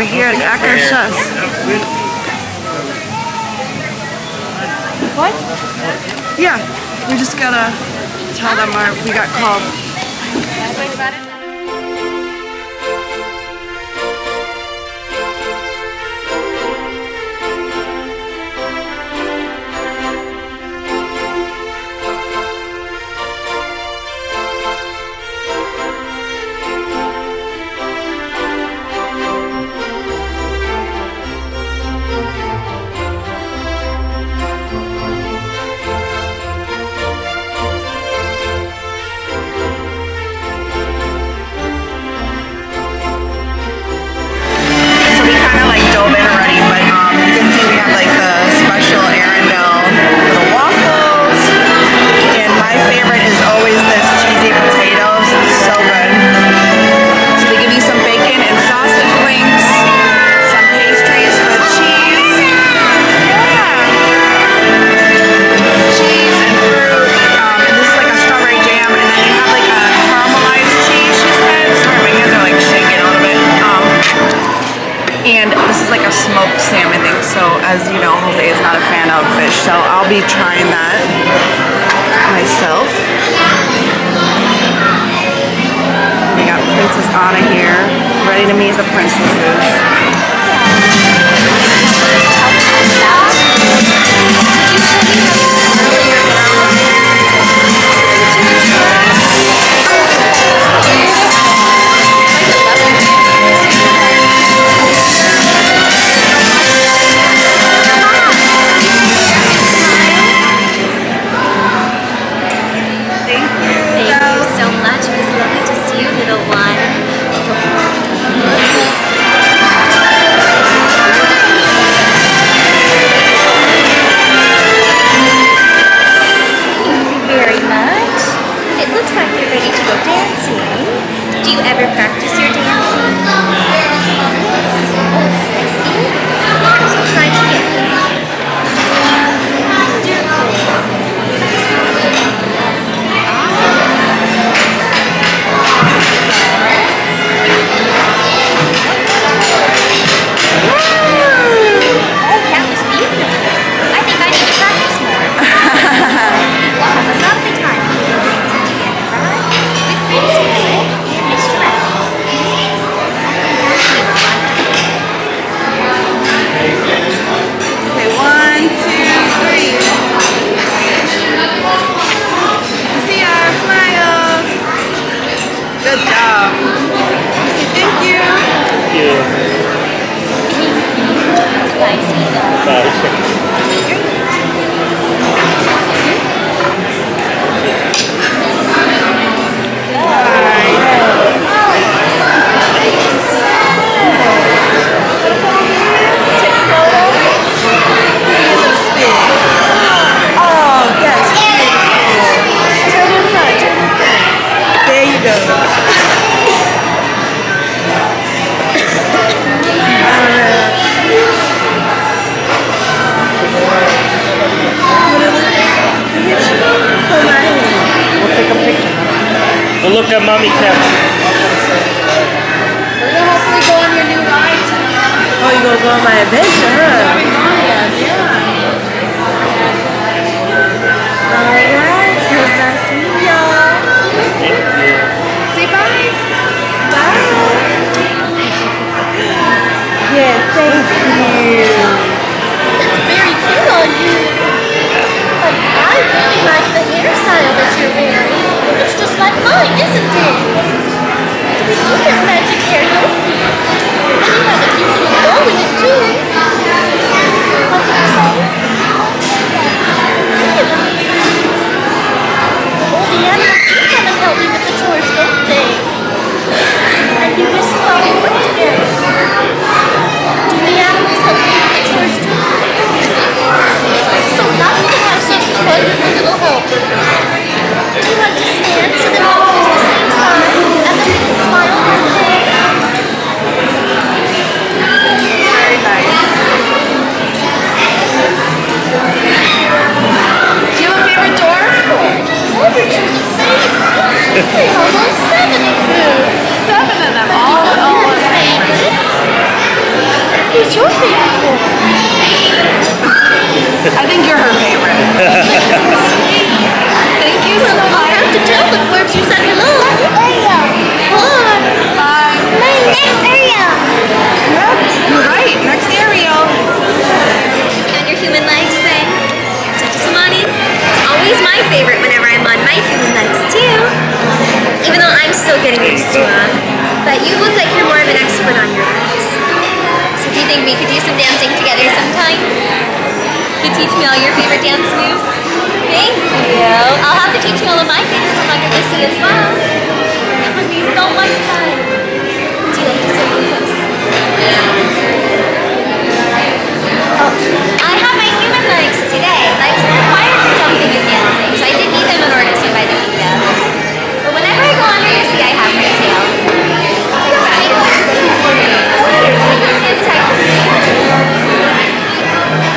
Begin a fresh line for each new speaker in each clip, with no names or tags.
We're here at Akershus. What? Yeah, we just gotta tell them we got called. Smoked salmon thing, so as you know, Jose is not a fan of fish, so I'll be trying that myself. We got Princess Anna here, ready to meet the princesses.
Look at mommy cap.
We're gonna hopefully go on your new ride tonight. Oh, you gonna go on my adventure, huh? Yeah. Alright, it was nice meeting y'all. Say bye. Bye. Yeah, thank you.
That's very cute on you. But I really like the hairstyle that you're wearing. It's just like mine, isn't it? We do have magic hair, don't we? And you have a cute little bow in it, too. What did you say? Oh, the animals do come and help me with the chores, don't they? And you guys all work together. Do the animals help you with the chores, too? So nice to have such a wonderful little helper. Do you understand so that all is the same size and then you can smile and play?
Very nice. Do you have a favorite dwarf?
Never choose a favorite. We have almost 7 of them.
7 of them. All
your favorite. Who's your favorite dwarf?
I think you're her favorite. Thank you so
I'll
much.
have to tell the dwarves you said hello. Ariel.
Bye.
My name's Ariel.
Yep, you're right. Next Ariel.
On your human legs thing. Samani, it's always my favorite whenever I'm on my human legs too. Even though I'm still getting used to them. But you look like you're more of an expert on your legs. So do you think we could do some dancing together sometime? You teach me all your favorite dance moves? Thank you. I'll have to teach you all of my favorites from under the sea as well. That would be so much fun. Do you like to sit really close? Oh, I have my human legs today. Legs are required for jumping and dancing, so I did need them in order to swim by the kingdom. But whenever I go under the sea, I have my tail.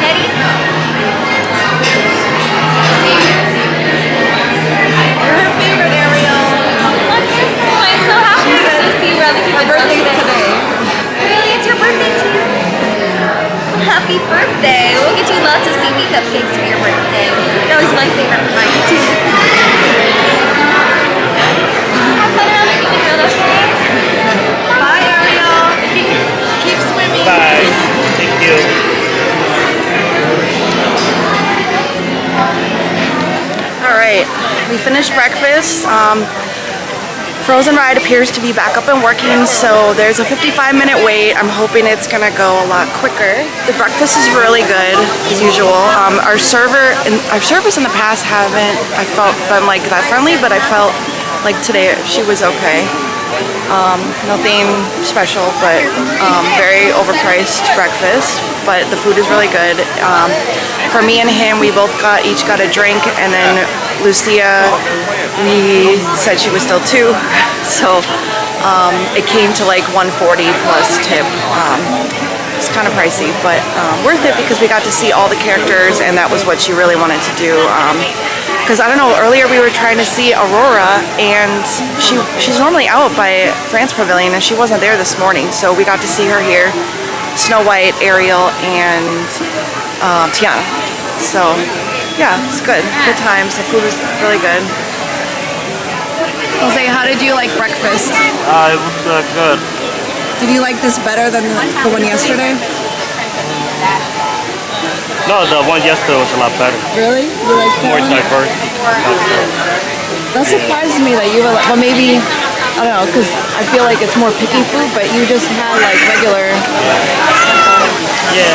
Ready?
You're her favorite, Ariel.
Wonderful. I'm so happy to see you around the kingdom.
Her birthday's today.
Really? It's your birthday too? Happy birthday. We'll get you lots of seaweed cupcakes for your birthday. That was my favorite for mine too. Have fun around the kingdom, okay?
Bye, Ariel. Keep swimming.
Bye. Thank you.
All right, we finished breakfast. Frozen ride appears to be back up and working, so there's a 55-minute wait. I'm hoping it's gonna go a lot quicker. The breakfast is really good, as usual. Our servers in the past haven't, I felt, been like that friendly, but I felt like today she was okay. Nothing special, but very overpriced breakfast, but the food is really good. For me and him, we both each got a drink, and then Lucia, we said she was still 2, so it came to like $140 plus tip. It's kind of pricey, but worth it because we got to see all the characters, and that was what she really wanted to do. Because I don't know, earlier we were trying to see Aurora, and she's normally out by France Pavilion, and she wasn't there this morning, so we got to see her here. Snow White, Ariel, and Tiana. So yeah, it's good. Good times. The food was really good. Jose, how did you like breakfast?
It was good.
Did you like this better than the one yesterday?
No, the one yesterday was a lot better.
Really? You like
More diverse.
That surprises me that you were like, well, maybe, I don't know, because I feel like it's more picky food, but you just had like regular.
Yeah.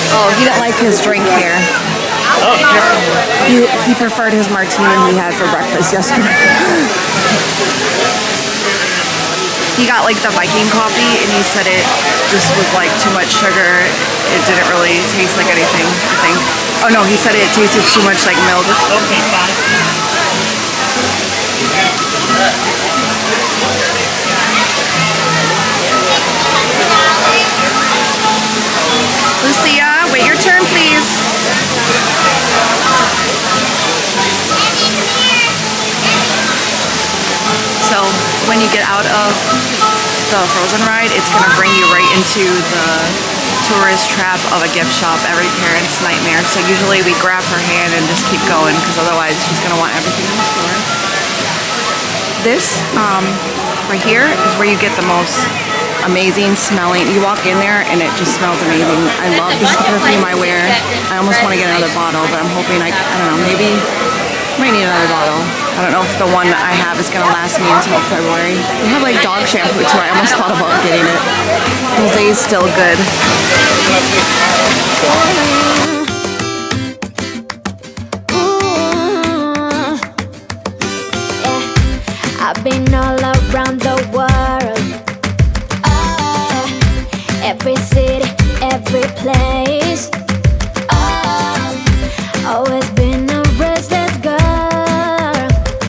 Oh, he didn't like his drink here.
Oh,
He preferred his martini he had for breakfast yesterday. He got like the Viking coffee, and he said it just was like too much sugar. It didn't really taste like anything, I think. Oh no, he said it tasted too much like milk.
okay, fine.
Lucia, wait your turn, please. So when you get out of the Frozen ride, it's gonna bring you right into the tourist trap of a gift shop, every parent's nightmare. So usually we grab her hand and just keep going, because otherwise she's gonna want everything in the store. This right here is where you get the most amazing smelling. You walk in there and it just smells amazing. I love this perfume I wear. I almost want to get another bottle, but I'm hoping I don't know, maybe might need another bottle. I don't know if the one that I have is gonna last me until February. They have like dog shampoo too. I almost thought about getting it. Jose's still good.
I've been all around the world, every city